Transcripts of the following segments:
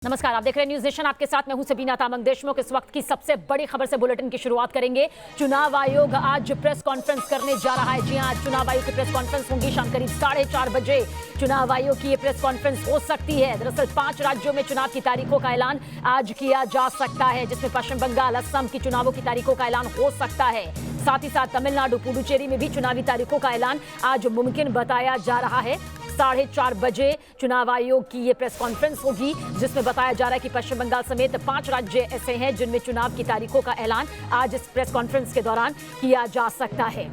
नमस्कार, आप देख रहे हैं न्यूज नेशन। आपके साथ मैं हूं सबीना तामंग देशमुख। इस वक्त की सबसे बड़ी खबर से बुलेटिन की शुरुआत करेंगे। चुनाव आयोग आज प्रेस कॉन्फ्रेंस करने जा रहा है। जी हां, आज चुनाव आयोग की प्रेस कॉन्फ्रेंस होगी शाम करीब 4:30 बजे। चुनाव आयोग की ये प्रेस कॉन्फ्रेंस हो सकती है। दरअसल 5 राज्यों में चुनाव की तारीखों का ऐलान आज किया जा सकता है, जिसमें पश्चिम बंगाल, असम की चुनावों की तारीखों का ऐलान हो सकता है। साथ ही साथ तमिलनाडु, पुडुचेरी में भी चुनावी तारीखों का ऐलान आज मुमकिन बताया जा रहा है। 4:30 बजे चुनाव आयोग की ये प्रेस कॉन्फ्रेंस होगी, जिसमें बताया जा रहा है कि पश्चिम बंगाल समेत 5 राज्य ऐसे हैं जिनमें चुनाव की तारीखों का ऐलान आज इस प्रेस कॉन्फ्रेंस के दौरान किया जा सकता है।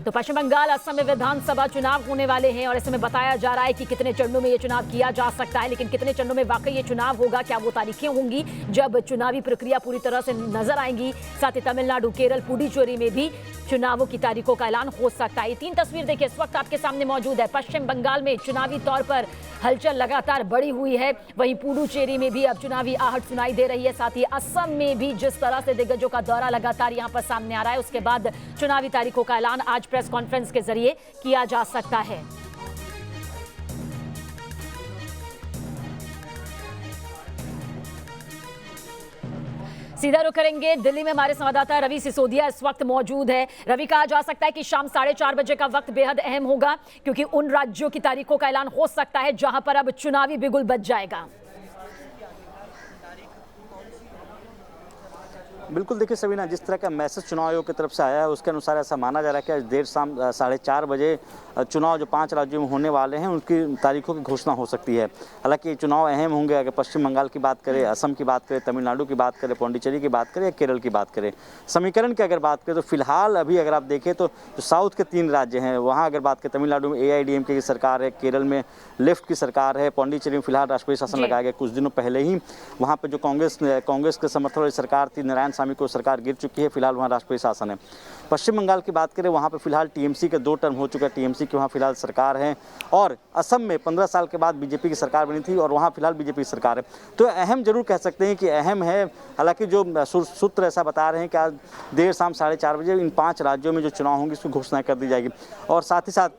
तो पश्चिम बंगाल, असम में विधानसभा चुनाव होने वाले हैं और ऐसे में बताया जा रहा है कि कितने चरणों में ये चुनाव किया जा सकता है। लेकिन कितने चरणों में वाकई ये चुनाव होगा, क्या वो तारीखें होंगी जब चुनावी प्रक्रिया पूरी तरह से नजर आएंगी। साथ ही तमिलनाडु, केरल, पुडुचेरी में भी चुनावों की तारीखों का ऐलान हो सकता है। ये 3 तस्वीर देखिए इस वक्त आपके सामने मौजूद है। पश्चिम बंगाल में चुनावी तौर पर हलचल लगातार बढ़ी हुई है, वहीं पुडुचेरी में भी अब चुनावी आहट सुनाई दे रही है। साथ ही असम में भी जिस तरह से दिग्गजों का दौरा लगातार यहां पर सामने आ रहा है, उसके बाद चुनावी तारीखों का ऐलान आज प्रेस कॉन्फ्रेंस के जरिए किया जा सकता है। सीधा रुख करेंगे दिल्ली में। हमारे संवाददाता रवि सिसोदिया इस वक्त मौजूद है। रवि, कहा जा सकता है कि शाम 4:30 बजे का वक्त बेहद अहम होगा, क्योंकि उन राज्यों की तारीखों का ऐलान हो सकता है जहां पर अब चुनावी बिगुल बज जाएगा। बिल्कुल, देखिए सबीना, जिस तरह का मैसेज चुनाव आयोग की तरफ से आया है उसके अनुसार ऐसा माना जा रहा है कि आज देर शाम 4:30 बजे चुनाव जो 5 राज्यों में होने वाले हैं उनकी तारीखों की घोषणा हो सकती है। हालांकि चुनाव अहम होंगे, अगर पश्चिम बंगाल की बात करें, असम की बात करें, तमिलनाडु की बात करें, पौंडीचेरी की बात करें या केरल की बात करें। समीकरण की अगर बात करें तो फिलहाल अभी अगर आप देखें तो जो साउथ के 3 राज्य हैं वहाँ अगर बात करें, तमिलनाडु में AIADMK की सरकार है, केरल में लेफ्ट की सरकार है, पौंडीचेरी में फिलहाल राष्ट्रपति शासन लगाया गया। कुछ दिनों पहले ही वहाँ पर जो कांग्रेस के समर्थन वाली सरकार थी, नारायण स्वामी को सरकार गिर चुकी है, फिलहाल वहाँ राष्ट्रपति शासन है। पश्चिम बंगाल की बात करें, वहाँ पे फिलहाल TMC के 2 टर्म हो चुका है, TMC की वहाँ फिलहाल सरकार है। और असम में 15 साल के बाद BJP की सरकार बनी थी और वहाँ फिलहाल BJP की सरकार है। तो अहम जरूर कह सकते हैं कि अहम है। हालांकि जो सूत्र ऐसा बता रहे हैं कि आज देर शाम 4:30 बजे इन 5 राज्यों में जो चुनाव होंगे उसकी घोषणा कर दी जाएगी। और साथ ही साथ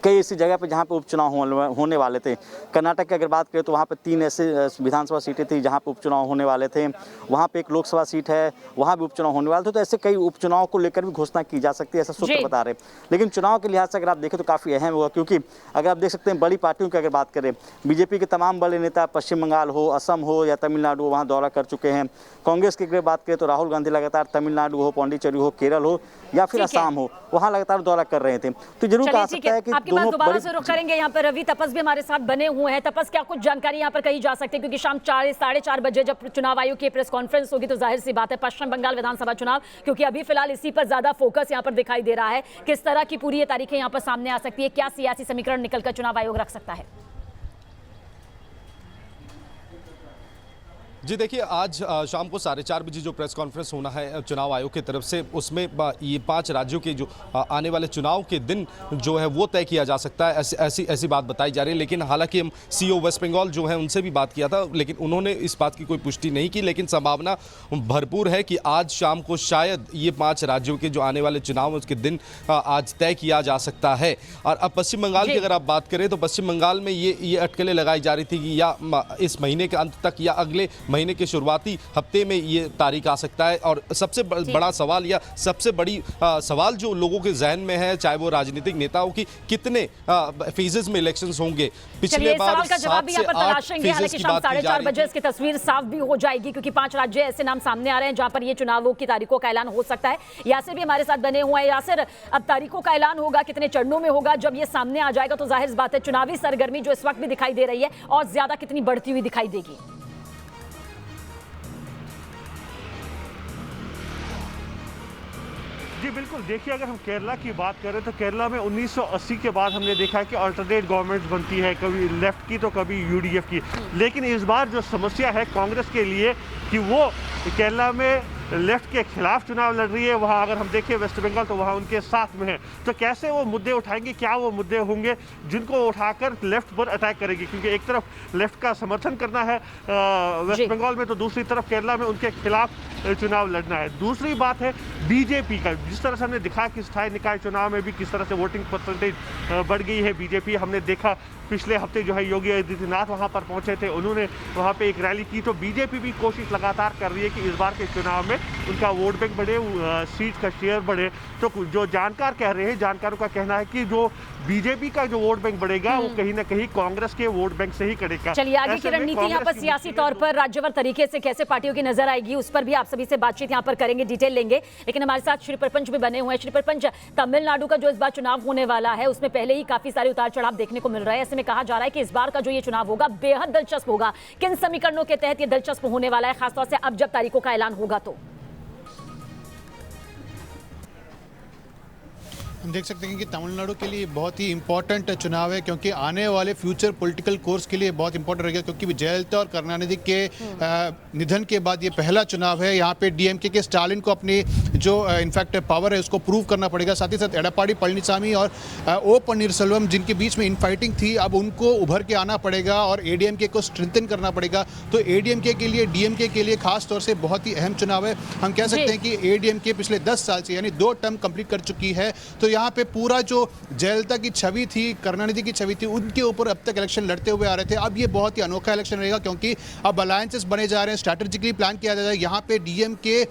कई ऐसी जगह पे जहाँ पे उपचुनाव होने वाले थे। कर्नाटक की अगर बात करें तो वहाँ पे 3 ऐसे विधानसभा सीटें थी जहाँ पे उपचुनाव होने वाले थे। वहाँ पे एक लोकसभा सीट है, वहाँ भी उपचुनाव होने वाले थे। तो ऐसे कई उपचुनाव को लेकर भी घोषणा की जा सकती है, ऐसा सूत्र बता रहे हैं। लेकिन चुनाव के लिहाज से अगर आप देखें तो काफ़ी अहम होगा, क्योंकि अगर आप देख सकते हैं बड़ी पार्टियों की अगर बात करें, BJP के तमाम बड़े नेता पश्चिम बंगाल हो, असम हो या तमिलनाडु हो, वहाँ दौरा कर चुके हैं। कांग्रेस की अगर बात करें तो राहुल गांधी लगातार तमिलनाडु हो, पौंडीचेरी हो, केरल हो या फिर असम हो, वहाँ लगातार दौरा कर रहे थे। तो जरूर कहा सकता है कि दोनों करेंगे। यहाँ पर रवि तपस भी हमारे साथ बने हुए हैं। तपस, क्या कुछ जानकारी यहाँ पर कही जा सकती है, क्योंकि शाम 4:30 बजे जब चुनाव आयोग की प्रेस कॉन्फ्रेंस होगी तो जाहिर सी बात है पश्चिम बंगाल विधानसभा चुनाव, क्योंकि अभी फिलहाल इसी पर ज्यादा फोकस यहाँ पर दिखाई दे रहा है। किस तरह की पूरी ये तारीखें यहाँ पर सामने आ सकती है, क्या सियासी समीकरण निकलकर चुनाव आयोग रख सकता है? जी देखिए, आज शाम को 4:30 बजे जो प्रेस कॉन्फ्रेंस होना है चुनाव आयोग की तरफ से, उसमें ये 5 राज्यों के जो आने वाले चुनाव के दिन जो है वो तय किया जा सकता है, ऐसी बात बताई जा रही है। लेकिन हालांकि हम CEO वेस्ट बंगाल जो है उनसे भी बात किया था, लेकिन उन्होंने इस बात की कोई पुष्टि नहीं की। लेकिन संभावना भरपूर है कि आज शाम को शायद ये 5 राज्यों के जो आने वाले चुनाव हैं उसके दिन आज तय किया जा सकता है। और अब पश्चिम बंगाल की अगर आप बात करें तो पश्चिम बंगाल में ये अटकलें लगाई जा रही थी कि या इस महीने के अंत तक या अगले महीने के शुरुआती हफ्ते में ये तारीख आ सकता है। और सबसे बड़ा सवाल या सबसे बड़ी सवाल जो लोगों के जहन में है, चाहे वो राजनीतिक नेताओं की, कितने फेजेस में इलेक्शंस होंगे। पिछले बार 7 से 8 फेजेस की बात की जा रही है। 4:30 बजे इसकी तस्वीर साफ भी हो जाएगी, क्योंकि 5 राज्य ऐसे नाम सामने आ रहे हैं जहां पर ये चुनावों की तारीखों का ऐलान हो सकता है। यासिर भी हमारे साथ बने हुए हैं। यासिर, अब तारीखों का ऐलान होगा, कितने चरणों में होगा, जब ये सामने आ जाएगा तो जाहिर बात है चुनावी सरगर्मी जो इस वक्त भी दिखाई दे रही है और ज्यादा कितनी बढ़ती हुई दिखाई देगी? जी बिल्कुल, देखिए अगर हम केरला की बात करें तो केरला में 1980 के बाद हमने देखा है कि अल्टरनेट गवर्नमेंट्स बनती है, कभी लेफ्ट की तो कभी UDF की। लेकिन इस बार जो समस्या है कांग्रेस के लिए कि वो केरला में लेफ्ट के खिलाफ चुनाव लड़ रही है, वहाँ अगर हम देखें वेस्ट बंगाल तो वहाँ उनके साथ में है। तो कैसे वो मुद्दे उठाएंगे, क्या वो मुद्दे होंगे जिनको उठाकर लेफ्ट पर अटैक करेगी, क्योंकि एक तरफ लेफ्ट का समर्थन करना है वेस्ट बंगाल में, तो दूसरी तरफ केरला में उनके खिलाफ चुनाव लड़ना है। दूसरी बात है बीजेपी का, जिस तरह से हमने दिखा कि स्थायी निकाय चुनाव में भी किस तरह से वोटिंग परसेंटेज बढ़ गई है बीजेपी। हमने देखा पिछले हफ्ते जो है योगी आदित्यनाथ वहां पर पहुंचे थे, उन्होंने वहां पे एक रैली की। तो बीजेपी भी कोशिश लगातार कर रही है कि इस बार के चुनाव में उनका वोट बैंक बढ़े, सीट का शेयर बढ़े। तो जो जानकार कह रहे हैं, जानकारों का कहना है कि जो बीजेपी का जो वोट बैंक बढ़ेगा वो कहीं ना कहीं कांग्रेस के वोट बैंक से ही करेगा। चलिए आगे की रणनीति यहाँ पर सियासी तौर पर राज्यवर तरीके से कैसे पार्टियों की नजर आएगी, उस पर भी आप सभी से बातचीत यहाँ पर करेंगे, डिटेल लेंगे। लेकिन हमारे साथ श्री प्रपंच भी बने हुए हैं। श्री प्रपंच, तमिलनाडु का जो इस बार चुनाव होने वाला है उसमें पहले ही काफी सारे उतार चढ़ाव देखने को मिल रहा है। ऐसे में कहा जा रहा है कि इस बार का जो ये चुनाव होगा बेहद दिलचस्प होगा। किन समीकरणों के तहत ये दिलचस्प होने वाला है, खासतौर से अब जब तारीखों का ऐलान होगा? तो हम देख सकते हैं कि तमिलनाडु के लिए बहुत ही इंपॉर्टेंट चुनाव है, क्योंकि आने वाले फ्यूचर पॉलिटिकल कोर्स के लिए बहुत इंपॉर्टेंट रहेगा, क्योंकि जयललिता और करुणानिधि के निधन के बाद ये पहला चुनाव है। यहाँ पे डीएमके के स्टालिन को अपनी जो इनफैक्ट पावर है उसको प्रूव करना पड़ेगा। साथ ही साथ एडप्पाडी पळनिसामी और ओ पन्नीरसेल्वम जिनके बीच में इनफाइटिंग थी, अब उनको उभर के आना पड़ेगा और एडीएमके को स्ट्रेंथन करना पड़ेगा। तो एडीएमके के लिए, डीएमके के लिए खास तौर से बहुत ही अहम चुनाव है। हम कह सकते हैं कि एडीएमके पिछले 10 साल से यानी 2 टर्म कंप्लीट कर चुकी है। तो यहाँ पे पूरा जो जयललिता की छवि थी, करुणानिधि की छवि थी, उनके ऊपर अब तक इलेक्शन लड़ते हुए आ रहे थे। अब ये बहुत ही अनोखा इलेक्शन रहेगा, क्योंकि अब अलायंसेस बने जा रहे हैं, स्ट्रैटेजिकली प्लान किया जा रहा है। यहाँ पे डीएमके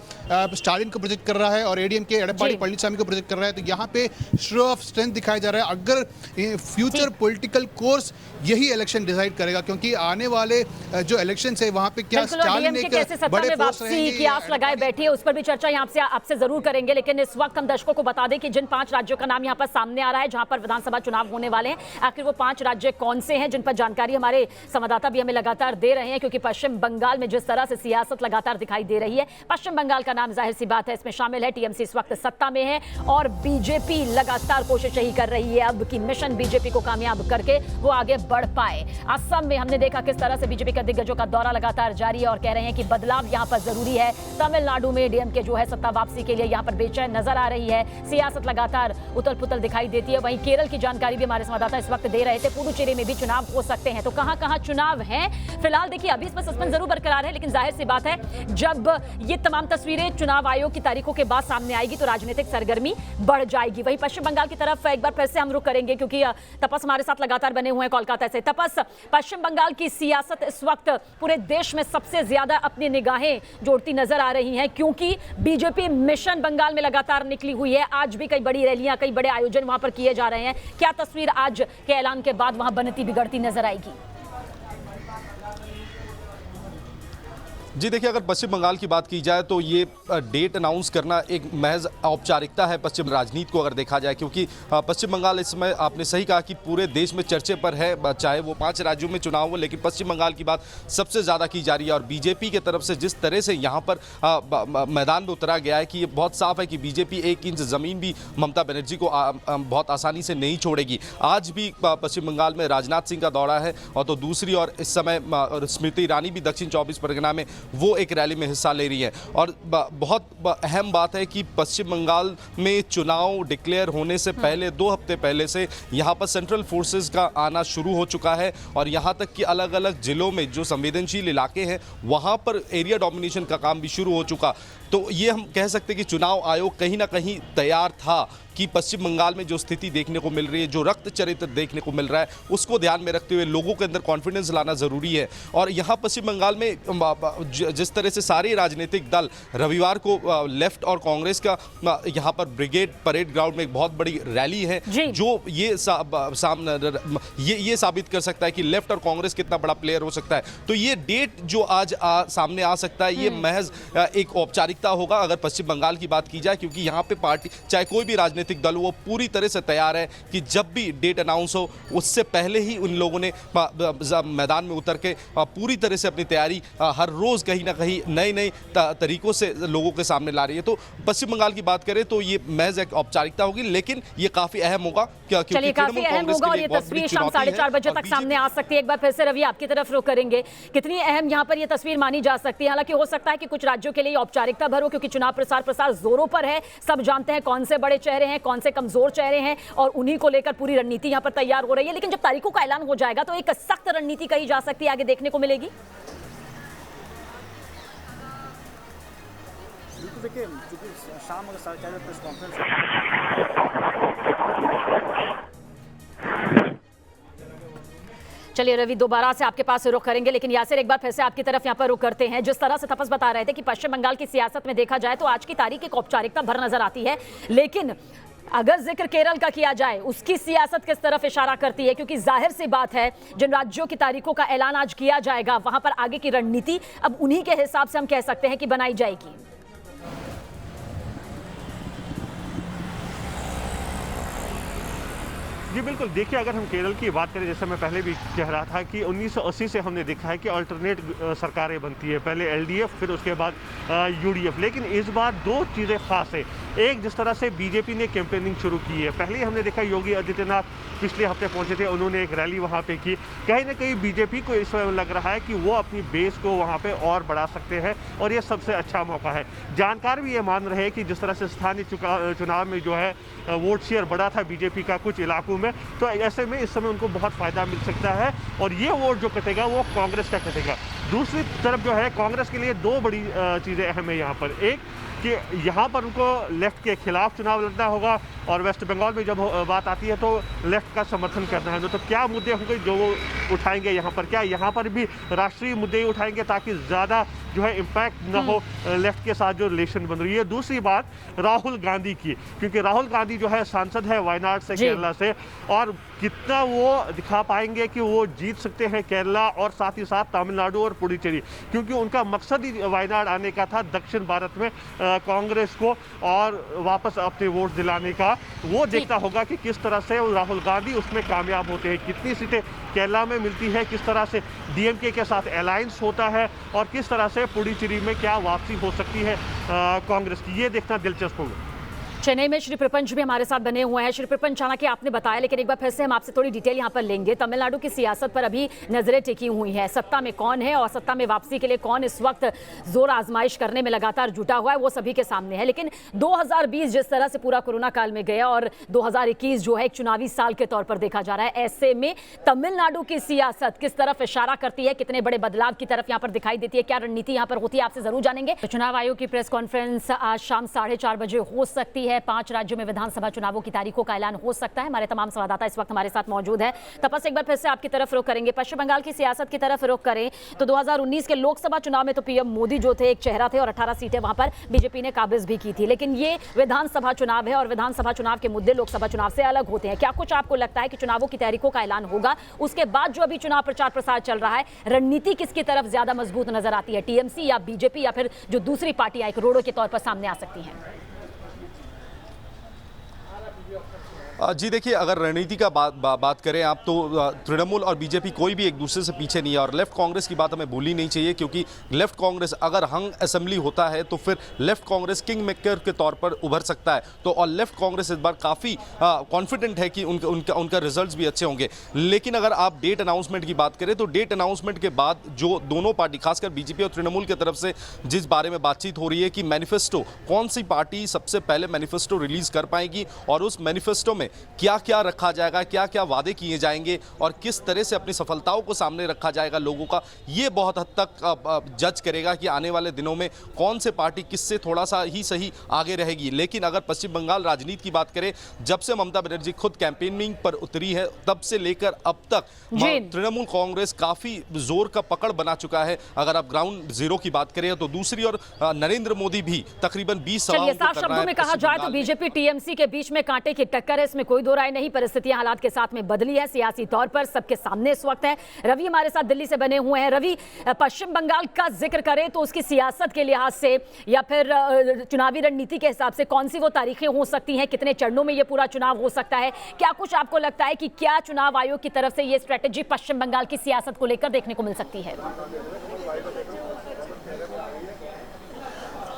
स्टालिन को प्रोजेक्ट कर रहा है और एडीएमके एडप्पाडी पळनिसामी को प्रोजेक्ट कर रहा है। तो यहाँ पे शो ऑफ स्ट्रेंथ दिखाया जा रहा है। अगर फ्यूचर पॉलिटिकल कोर्स यही इलेक्शन डिसाइड करेगा, क्योंकि आने वाले जो इलेक्शन है वहाँ पे क्या स्टालिन एक बड़े फोर्स रहेंगे की आस लगाए बैठी है, उस पर भी चर्चा यहाँ से आपसे जरूर करेंगे। लेकिन इस वक्त हम दर्शकों को बता दें कि जिन 5 राज्यों का नाम यहाँ पर सामने आ रहा है जहां पर विधानसभा चुनाव होने वाले हैं, आखिर वो 5 राज्य कौन से हैं, जिन पर जानकारी हमारे संवाददाता भी हमें लगातार दे रहे हैं। क्योंकि पश्चिम बंगाल में जिस तरह से सियासत लगातार दिखाई दे रही है, पश्चिम बंगाल का नाम जाहिर सी बात है इसमें शामिल है। टीएमसी इस वक्त सत्ता में है और बीजेपी लगातार कोशिश यही कर रही है अब कि मिशन बीजेपी को कामयाब करके वो आगे बढ़ पाए। असम में हमने देखा किस तरह से बीजेपी का दिग्गजों का दौरा लगातार जारी है और कह रहे हैं कि बदलाव यहां पर जरूरी है। तमिलनाडु में डीएमके जो है सत्ता वापसी के लिए यहां पर बेचैन नजर आ रही है, सियासत लगातार उथल पुथल दिखाई देती है। वहीं केरल की जानकारी भी हमारे संवाददाता इस वक्त दे रहे थे, पुडुचेरी में भी चुनाव हो सकते हैं। तो कहां-कहां चुनाव हैं फिलहाल देखिए अभी इस पर सस्पेंस जरूर बरकरार है, लेकिन जाहिर सी बात है जब ये तमाम तस्वीरें चुनाव आयोग की तारीखों के बाद सामने आएगी तो राजनीतिक सरगर्मी बढ़ जाएगी। वहीं पश्चिम बंगाल की तरफ एक बार फिर से हम रुक करेंगे, क्योंकि तपस हमारे साथ लगातार बने हुए हैं कोलकाता से। तपस, पश्चिम बंगाल की सियासत इस वक्त पूरे देश में सबसे ज्यादा अपनी निगाहें जोड़ती नजर आ रही हैं, क्योंकि बीजेपी मिशन बंगाल में लगातार निकली हुई है। आज भी कई बड़ी रैलियां, कई बड़े आयोजन वहां पर किए जा रहे हैं। क्या तस्वीर आज के ऐलान के बाद वहां बनती बिगड़ती नजर आएगी? जी देखिए, अगर पश्चिम बंगाल की बात की जाए तो ये डेट अनाउंस करना एक महज औपचारिकता है पश्चिम राजनीति को अगर देखा जाए, क्योंकि पश्चिम बंगाल इस समय आपने सही कहा कि पूरे देश में चर्चे पर है, चाहे वो 5 राज्यों में चुनाव हो, लेकिन पश्चिम बंगाल की बात सबसे ज़्यादा की जा रही है। और बीजेपी की तरफ से जिस तरह से यहाँ पर मैदान में उतरा गया है कि ये बहुत साफ है कि बीजेपी 1 इंच ज़मीन भी ममता बनर्जी को बहुत आसानी से नहीं छोड़ेगी। आज भी पश्चिम बंगाल में राजनाथ सिंह का दौरा है, और तो दूसरी ओर इस समय स्मृति ईरानी भी दक्षिण 24 परगना में वो एक रैली में हिस्सा ले रही है। और बहुत अहम बात है कि पश्चिम बंगाल में चुनाव डिक्लेयर होने से पहले 2 हफ्ते पहले से यहाँ पर सेंट्रल फोर्सेस का आना शुरू हो चुका है, और यहाँ तक कि अलग अलग जिलों में जो संवेदनशील इलाके हैं वहाँ पर एरिया डोमिनेशन का काम भी शुरू हो चुका। तो ये हम कह सकते हैं कि चुनाव आयोग कहीं ना कहीं तैयार था कि पश्चिम बंगाल में जो स्थिति देखने को मिल रही है, जो रक्त चरित्र देखने को मिल रहा है, उसको ध्यान में रखते हुए लोगों के अंदर कॉन्फिडेंस लाना ज़रूरी है। और यहाँ पश्चिम बंगाल में जिस तरह से सारे राजनीतिक दल रविवार को लेफ्ट और कांग्रेस का यहाँ पर ब्रिगेड परेड ग्राउंड में एक बहुत बड़ी रैली है, जो ये साबित कर सकता है कि लेफ्ट और कांग्रेस कितना बड़ा प्लेयर हो सकता है। तो ये डेट जो आज सामने आ सकता है, ये महज एक औपचारिकता होगा अगर पश्चिम बंगाल की बात की जाए, क्योंकि यहाँ पे पार्टी चाहे कोई भी राजनीतिक राजनीतिक दल वो पूरी तरह से तैयार है कि जब भी डेट अनाउंस हो उससे पहले ही उन लोगों ने मैदान में उतर के पूरी तरह से अपनी तैयारी हर रोज़ कहीं ना कहीं नए नए तरीकों से लोगों के सामने ला रही है। तो पश्चिम बंगाल की बात करें तो ये महज एक औपचारिकता होगी, लेकिन ये काफी अहम होगा चलिए काफी अहम होगा और ये तस्वीर शाम 4:30 बजे तक सामने आ सकती है। एक बार फिर से रवि आपकी तरफ रुख करेंगे, कितनी अहम यहाँ पर ये तस्वीर मानी जा सकती है? हालांकि हो सकता है कि कुछ राज्यों के लिए औपचारिकता भर हो क्योंकि चुनाव प्रसार जोरों पर है, सब जानते हैं कौन से बड़े चेहरे हैं, कौन से कमजोर चेहरे हैं और उन्हीं को लेकर पूरी रणनीति यहाँ पर तैयार हो रही है। लेकिन जब तारीखों का ऐलान हो जाएगा तो एक सख्त रणनीति कही जा सकती है, आगे देखने को मिलेगी। देखिए चूंकि शाम 4:30 प्रेस कॉन्फ्रेंस चलिए रवि दोबारा से आपके पास रुख करेंगे, लेकिन यासिर एक बार फिर से आपकी तरफ यहाँ पर रुख करते हैं। जिस तरह से तपस बता रहे थे कि पश्चिम बंगाल की सियासत में देखा जाए तो आज की तारीख एक औपचारिकता भर नजर आती है, लेकिन अगर जिक्र केरल का किया जाए उसकी सियासत किस तरफ इशारा करती है? क्योंकि जाहिर सी बात है जिन राज्यों की तारीखों का ऐलान आज किया जाएगा वहां पर आगे की रणनीति अब उन्हीं के हिसाब से हम कह सकते हैं कि बनाई जाएगी। जी बिल्कुल, देखिए अगर हम केरल की बात करें, जैसे मैं पहले भी कह रहा था कि 1980 से हमने देखा है कि अल्टरनेट सरकारें बनती है, पहले एलडीएफ फिर उसके बाद यूडीएफ। लेकिन इस बार दो चीज़ें खास है। एक, जिस तरह से बीजेपी ने कैंपेनिंग शुरू की है, पहले हमने देखा योगी आदित्यनाथ पिछले हफ्ते पहुंचे थे, उन्होंने एक रैली वहां पे की। कहीं ना कहीं बीजेपी को इस समय लग रहा है कि वो अपनी बेस को वहां पे और बढ़ा सकते हैं और ये सबसे अच्छा मौका है। जानकार भी ये मान रहे हैं कि जिस तरह से स्थानीय चुनाव में जो है वोट शेयर बढ़ा था बीजेपी का कुछ इलाकों में, तो ऐसे में इस समय उनको बहुत फायदा मिल सकता है और ये वोट जो कटेगा वो कांग्रेस का कटेगा। दूसरी तरफ जो है कांग्रेस के लिए दो बड़ी चीज़ें अहम है यहाँ पर। एक कि यहाँ पर उनको लेफ्ट के खिलाफ चुनाव लड़ना होगा और वेस्ट बंगाल में जब बात आती है तो लेफ्ट का समर्थन करना है। तो क्या मुद्दे होंगे जो वो उठाएंगे यहाँ पर? क्या यहाँ पर भी राष्ट्रीय मुद्दे ही उठाएंगे ताकि ज़्यादा जो है इम्पैक्ट ना हो लेफ्ट के साथ जो रिलेशन बन रही है? दूसरी बात राहुल गांधी की, क्योंकि राहुल गांधी जो है सांसद है वायनाड से, केरला से, और कितना वो दिखा पाएंगे कि वो जीत सकते हैं केरला और साथ ही साथ तमिलनाडु और पुडुचेरी, क्योंकि उनका मकसद ही वायनाड आने का था दक्षिण भारत में कांग्रेस को और वापस अपने वोट दिलाने का। वो देखना होगा कि किस तरह से राहुल गांधी उसमें कामयाब होते हैं, कितनी सीटें केरला में मिलती है, किस तरह से डीएमके के साथ अलायंस होता है और किस तरह से पुडुचेरी में क्या वापसी हो सकती है कांग्रेस की, ये देखना दिलचस्प होगा। चेन्नई में श्री प्रपंच भी हमारे साथ बने हुए हैं। श्री प्रपंच, हालांकि आपने बताया, लेकिन एक बार फिर से हम आपसे थोड़ी डिटेल यहाँ पर लेंगे। तमिलनाडु की सियासत पर अभी नजरें टिकी हुई हैं, सत्ता में कौन है और सत्ता में वापसी के लिए कौन इस वक्त जोर आजमाइश करने में लगातार जुटा हुआ है, वो सभी के सामने है। लेकिन 2020 जिस तरह से पूरा कोरोना काल में गया और 2021 जो है एक चुनावी साल के तौर पर देखा जा रहा है, ऐसे में तमिलनाडु की सियासत किस तरफ इशारा करती है, कितने बड़े बदलाव की तरफ यहाँ पर दिखाई देती है, क्या रणनीति यहाँ पर होती है, आपसे जरूर जानेंगे। तो चुनाव आयोग की प्रेस कॉन्फ्रेंस आज शाम 4:30 बजे हो सकती है। 5 राज्यों में विधानसभा चुनावों की तारीखों का ऐलान हो सकता है। हमारे तमाम संवाददाता इस वक्त हमारे साथ मौजूद है। तपस, एक बार फिर से आपकी तरफ रुख करेंगे। पश्चिम बंगाल की सियासत की तरफ रुख करें तो 2019 के लोकसभा चुनाव में तो पीएम मोदी जो थे एक चेहरा थे और 18 सीटें वहां पर बीजेपी ने काबिज भी की थी। लेकिन ये विधानसभा चुनाव है और विधानसभा चुनाव के मुद्दे लोकसभा चुनाव से अलग होते हैं। क्या कुछ आपको लगता है कि चुनावों की तारीखों का ऐलान होगा, उसके बाद जो अभी चुनाव प्रचार प्रसार चल रहा है, रणनीति किसकी तरफ ज्यादा मजबूत नजर आती है, टीएमसी या बीजेपी या फिर जो दूसरी पार्टियां एक रोड़ो के तौर पर सामने आ सकती हैं? जी देखिए, अगर रणनीति का बात करें आप तो तृणमूल और बीजेपी कोई भी एक दूसरे से पीछे नहीं है और लेफ्ट कांग्रेस की बात हमें भूलनी नहीं चाहिए, क्योंकि लेफ्ट कांग्रेस अगर हंग असेंबली होता है तो फिर लेफ्ट कांग्रेस किंग मेकर के तौर पर उभर सकता है। तो और लेफ्ट कांग्रेस इस बार काफ़ी कॉन्फिडेंट है कि उनका रिजल्ट्स भी अच्छे होंगे। लेकिन अगर आप डेट अनाउंसमेंट की बात करें तो डेट अनाउंसमेंट के बाद जो दोनों पार्टी, खासकर बीजेपी और तृणमूल की तरफ से जिस बारे में बातचीत हो रही है कि मैनिफेस्टो, कौन सी पार्टी सबसे पहले मैनिफेस्टो रिलीज कर पाएगी और उस मैनिफेस्टो में क्या क्या रखा जाएगा, क्या क्या वादे किए जाएंगे और किस तरह से अपनी सफलताओं को सामने रखा जाएगा लोगों का, ये बहुत हद तक जज करेगा कि आने वाले दिनों में कौन से पार्टी किससे थोड़ा सा ही सही आगे रहेगी। लेकिन अगर पश्चिम बंगाल राजनीति की बात करें, जब से ममता बनर्जी खुद कैंपेनिंग पर उतरी है तब से लेकर अब तक तृणमूल कांग्रेस काफी जोर का पकड़ बना चुका है। अगर आप ग्राउंड जीरो की बात करें तो दूसरी ओर नरेंद्र मोदी भी तकरीबन 20 सवालों में कहा जाए तो बीजेपी टीएमसी के बीच में कांटे की टक्कर है। इस इसमें कोई दो राय नहीं। परिस्थितियां हालात के साथ में बदली है सियासी तौर पर, सबके सामने इस वक्त है। रवि हमारे साथ दिल्ली से बने हुए हैं। रवि, पश्चिम बंगाल का जिक्र करें तो उसकी सियासत के लिहाज से या फिर चुनावी रणनीति के हिसाब से कौन सी वो तारीखें हो सकती हैं, कितने चरणों में ये पूरा चुनाव हो सकता है, क्या कुछ आपको लगता है कि क्या चुनाव आयोग की तरफ से ये स्ट्रेटेजी पश्चिम बंगाल की सियासत को लेकर देखने को मिल सकती है?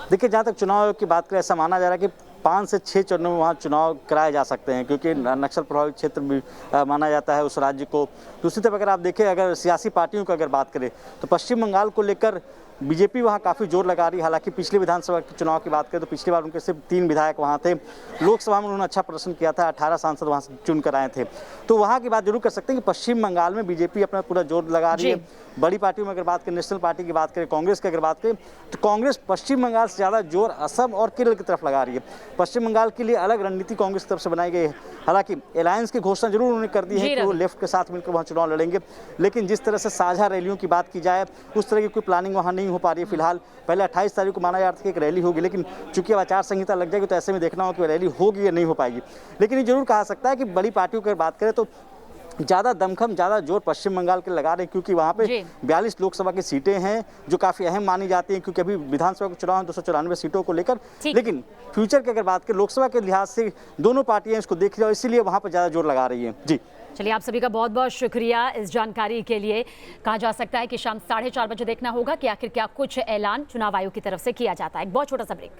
देखिए, जहाँ तक चुनाव आयोग की बात करें, ऐसा माना जा रहा है कि 5 से 6 चरणों में वहाँ चुनाव कराए जा सकते हैं, क्योंकि नक्सल प्रभावित क्षेत्र भी माना जाता है उस राज्य को। दूसरी तरफ अगर आप देखें, अगर सियासी पार्टियों की अगर बात करें तो पश्चिम बंगाल को लेकर बीजेपी वहाँ काफ़ी जोर लगा रही है। हालांकि पिछले विधानसभा के चुनाव की बात करें तो पिछली बार उनके सिर्फ 3 विधायक वहाँ थे। लोकसभा में उन्होंने अच्छा प्रदर्शन किया था, 18 सांसद वहाँ से चुन कर आए थे। तो वहाँ की बात जरूर कर सकते हैं कि पश्चिम बंगाल में बीजेपी अपना पूरा जोर लगा रही है। बड़ी पार्टियों में अगर बात करें, नेशनल पार्टी की बात करें, कांग्रेस की अगर बात करें तो कांग्रेस पश्चिम बंगाल से ज़्यादा जोर असम और केरल की तरफ लगा रही है। पश्चिम बंगाल के लिए अलग रणनीति कांग्रेस की तरफ से बनाई गई है। हालांकि अलायंस की घोषणा जरूर उन्होंने कर दी है कि वो लेफ्ट के साथ मिलकर वहाँ चुनाव लड़ेंगे, लेकिन जिस तरह से साझा रैलियों की बात की जाए उस तरह की कोई प्लानिंग वहाँ नहीं हो पा रही है फिलहाल। पहले 28 तारीख को माना जा रहा था कि एक रैली होगी, लेकिन चूंकि अब आचार संहिता लग जाएगी तो ऐसे में देखना होगा कि रैली होगी या नहीं हो पाएगी। लेकिन ये जरूर कहा सकता है कि बड़ी पार्टियों की बात करें तो ज़्यादा दमखम, ज़्यादा जोर पश्चिम बंगाल के लगा रहे हैं, क्योंकि वहाँ पे 42 लोकसभा की सीटें हैं जो काफ़ी अहम मानी जाती हैं, क्योंकि अभी विधानसभा के चुनाव 294 सीटों को लेकर। लेकिन फ्यूचर की अगर बात करें, लोकसभा के लिहाज से दोनों पार्टियां इसको देख रही हैं, इसीलिए वहाँ पर ज़्यादा जोर लगा रही हैं। जी चलिए, आप सभी का बहुत बहुत शुक्रिया इस जानकारी के लिए। कहा जा सकता है कि शाम 4:30 बजे देखना होगा कि आखिर क्या कुछ ऐलान चुनाव आयोग की तरफ से किया जाता है। एक बहुत छोटा सा ब्रेक।